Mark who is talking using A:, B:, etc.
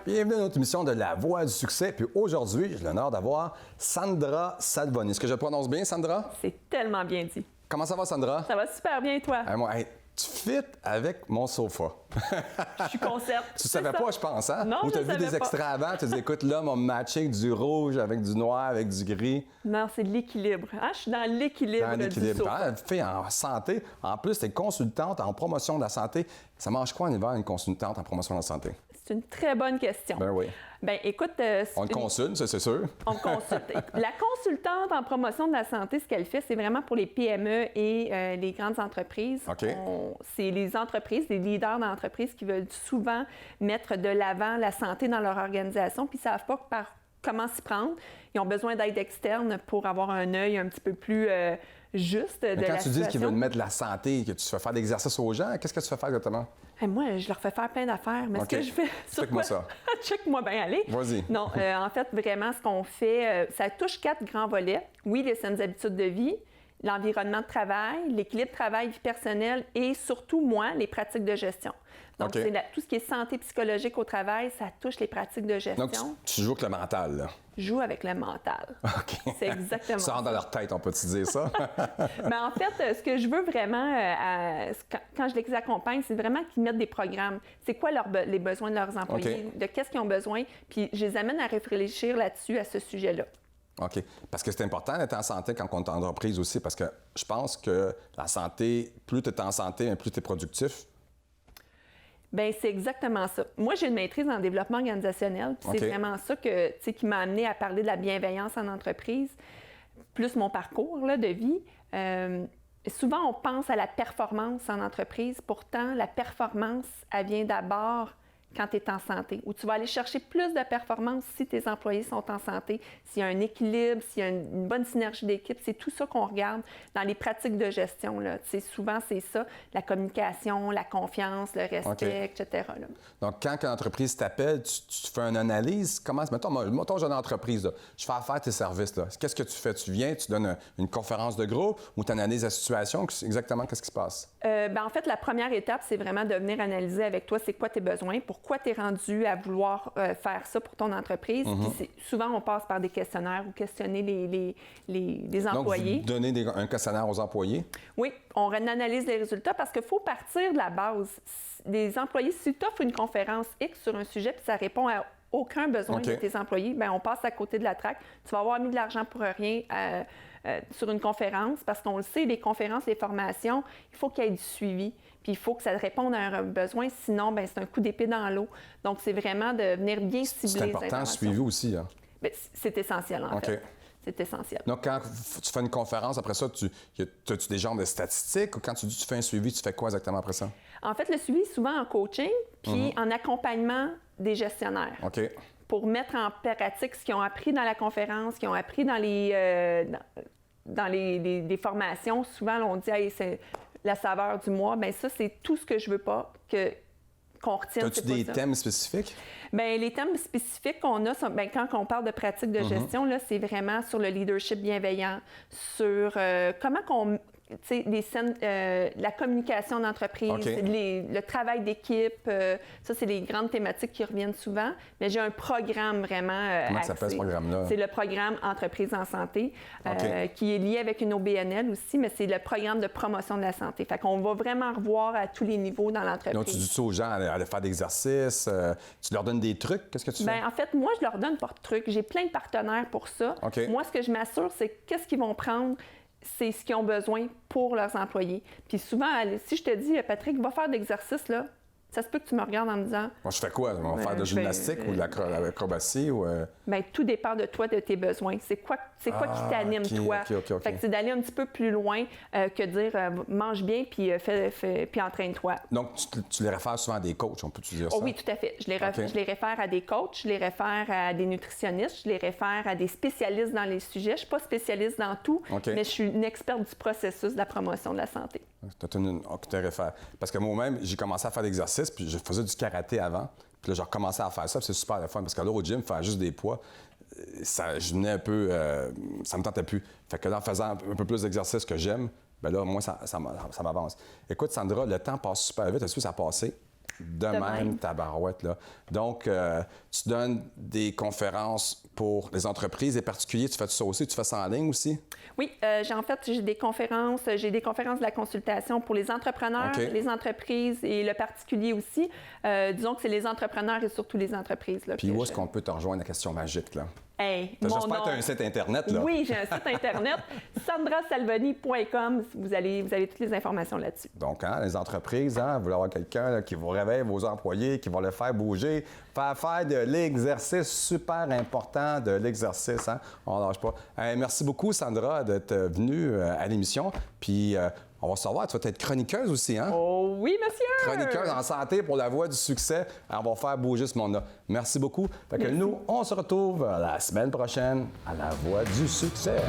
A: Bienvenue à notre émission de La Voix du succès. Puis aujourd'hui, j'ai l'honneur d'avoir Sandra Salvoni. Est-ce que je le prononce bien, Sandra?
B: C'est tellement bien dit.
A: Comment ça va, Sandra?
B: Ça va super bien, toi?
A: Tu fites avec mon sofa.
B: Je suis concept.
A: Tu savais pas, je pense, hein?
B: Non,
A: ou tu as
B: je
A: vu
B: savais
A: des
B: pas.
A: extraits avant, tu te dis, écoute, là, mon matching du rouge avec du noir, avec du gris.
B: Non, c'est de l'équilibre. Hein? Je suis dans l'équilibre du sofa.
A: Fille en santé, en plus, tu es consultante en promotion de la santé. Ça mange quoi en hiver, une consultante en promotion de la santé?
B: C'est une très bonne question.
A: Ben oui.
B: Ben écoute...
A: on le consulte, ça, c'est sûr.
B: On le consulte. La consultante en promotion de la santé, ce qu'elle fait, c'est vraiment pour les PME et les grandes entreprises.
A: OK.
B: C'est les entreprises, les leaders d'entreprises qui veulent souvent mettre de l'avant la santé dans leur organisation, puis ils ne savent pas comment s'y prendre. Ils ont besoin d'aide externe pour avoir un œil un petit peu plus juste de la situation.
A: Quand tu dis qu'ils veulent mettre la santé, que tu fais faire de l'exercice aux gens, qu'est-ce que tu fais faire exactement?
B: Moi, je leur fais faire plein d'affaires, mais ce que je fais...
A: Check-moi ça.
B: Check-moi bien, allez.
A: Vas-y.
B: Non, en fait, vraiment, ce qu'on fait, ça touche 4 grands volets. Oui, les saines habitudes de vie, l'environnement de travail, l'équilibre travail-vie personnelle et surtout, moi, les pratiques de gestion. Donc, c'est tout ce qui est santé psychologique au travail, ça touche les pratiques de gestion.
A: Donc, tu joues avec le mental, là.
B: Je joue avec le mental.
A: OK.
B: C'est exactement
A: ça. rentre dans leur tête, on peut te dire ça?
B: Mais en fait, ce que je veux vraiment, quand je les accompagne, c'est vraiment qu'ils mettent des programmes. C'est quoi les besoins de leurs employés, de qu'est-ce qu'ils ont besoin, puis je les amène à réfléchir là-dessus, à ce sujet-là.
A: OK. Parce que c'est important d'être en santé quand on est en entreprise aussi, parce que je pense que la santé, plus tu es en santé, plus tu es productif.
B: Bien, c'est exactement ça. Moi, j'ai une maîtrise en développement organisationnel. Puis c'est vraiment ça qui m'a amené à parler de la bienveillance en entreprise, plus mon parcours là, de vie. Souvent, on pense à la performance en entreprise. Pourtant, la performance, elle vient d'abord quand tu es en santé, où tu vas aller chercher plus de performance si tes employés sont en santé, s'il y a un équilibre, s'il y a une bonne synergie d'équipe. C'est tout ça qu'on regarde dans les pratiques de gestion. Là. Souvent, c'est ça, la communication, la confiance, le respect, etc. Là.
A: Donc, quand une entreprise t'appelle, tu fais une analyse. Comment, mettons, j'ai une entreprise, là, je fais affaire à tes services. Là. Qu'est-ce que tu fais? Tu viens, tu donnes une conférence de groupe ou tu analyses la situation? Exactement, qu'est-ce qui se passe?
B: En fait, la première étape, c'est vraiment de venir analyser avec toi c'est quoi tes besoins, pourquoi tu es rendu à vouloir faire ça pour ton entreprise. Puis souvent, on passe par des questionnaires ou questionner les employés.
A: Donc, vous donnez un questionnaire aux employés?
B: Oui, on analyse les résultats parce qu'il faut partir de la base. Les employés, si tu offres une conférence X sur un sujet puis ça répond à aucun besoin de tes employés, bien, on passe à côté de la traque. Tu vas avoir mis de l'argent pour rien sur une conférence parce qu'on le sait, les conférences, les formations, il faut qu'il y ait du suivi. Puis il faut que ça réponde à un besoin, sinon, bien, c'est un coup d'épée dans l'eau. Donc, c'est vraiment de venir bien cibler les
A: important, le suivi aussi. Hein?
B: Bien, c'est essentiel, en fait. C'est essentiel.
A: Donc, quand tu fais une conférence, après ça, as-tu des genres de statistiques ou quand tu dis que tu fais un suivi, tu fais quoi exactement après ça?
B: En fait, le suivi, souvent en coaching, puis en accompagnement des gestionnaires.
A: OK.
B: Pour mettre en pratique ce qu'ils ont appris dans la conférence, ce qu'ils ont appris dans les formations. Souvent, on dit hey, c'est la saveur du mois. Bien, ça, c'est tout ce que je veux pas qu'on retienne.
A: As-tu des thèmes spécifiques?
B: Bien, les thèmes spécifiques qu'on a, quand on parle de pratiques de gestion, là, c'est vraiment sur le leadership bienveillant, sur comment qu'on... la communication d'entreprise, le travail d'équipe, ça, c'est les grandes thématiques qui reviennent souvent. Mais j'ai un programme vraiment
A: Comment ça s'appelle ce programme-là?
B: C'est le programme Entreprise en santé, qui est lié avec une OBNL aussi, mais c'est le programme de promotion de la santé. Fait qu'on va vraiment revoir à tous les niveaux dans l'entreprise.
A: Donc, tu dis ça aux gens à faire des exercices, tu leur donnes des trucs, qu'est-ce que tu fais?
B: Bien, en fait, moi, je leur donne pas de trucs. J'ai plein de partenaires pour ça. Moi, ce que je m'assure, c'est qu'est-ce qu'ils vont prendre, c'est ce qu'ils ont besoin pour leurs employés. Puis souvent, si je te dis, Patrick, va faire d'exercice, là, ça se peut que tu me regardes en me disant...
A: Moi, je fais quoi? On va faire de gymnastique ou de l'acrobatie?
B: Bien, tout dépend de toi, de tes besoins. C'est quoi qui t'anime, toi? Fait que c'est d'aller un petit peu plus loin que dire mange bien puis puis entraîne-toi.
A: Donc, tu les réfères souvent à des coachs, on peut-tu dire ça?
B: Oh, oui, tout à fait. Je les réfère à des coachs, je les réfère à des nutritionnistes, je les réfère à des spécialistes dans les sujets. Je ne suis pas spécialiste dans tout, mais je suis une experte du processus de la promotion de la santé.
A: Tu te réfères. Parce que moi-même, j'ai commencé à faire de l'exercice, puis je faisais du karaté avant. Puis là, j'ai recommencé à faire ça, puis c'est super le fun. Parce que là, au gym, faire juste des poids, je venais un peu... ça me tentait plus. Fait que là, en faisant un peu plus d'exercice que j'aime, bien là, moi, ça m'avance. Écoute, Sandra, le temps passe super vite. Est-ce que ça a passé? De même, tabarouette, là. Donc, tu donnes des conférences pour les entreprises et particuliers. Tu fais ça aussi? Tu fais ça en ligne aussi?
B: Oui, j'ai des conférences. J'ai des conférences de la consultation pour les entrepreneurs, les entreprises et le particulier aussi. Disons que c'est les entrepreneurs et surtout les entreprises. Là,
A: puis où est-ce qu'on peut te rejoindre? La question magique, là.
B: Hey,
A: j'espère que tu as un site Internet, là.
B: Oui, j'ai un site Internet, sandrasalvoni.com. Vous avez toutes les informations là-dessus.
A: Donc, les entreprises, vous voulez avoir quelqu'un là, qui vous réveille vos employés, qui va les faire bouger, faire de l'exercice, super important de l'exercice. On ne lâche pas. Merci beaucoup, Sandra, d'être venue à l'émission. Puis, on va savoir, tu vas être chroniqueuse aussi, hein?
B: Oh oui, monsieur!
A: Chroniqueuse en santé pour la voie du succès. On va faire bouger ce monde-là. Merci beaucoup. Fait que nous, on se retrouve la semaine prochaine à la voie du succès.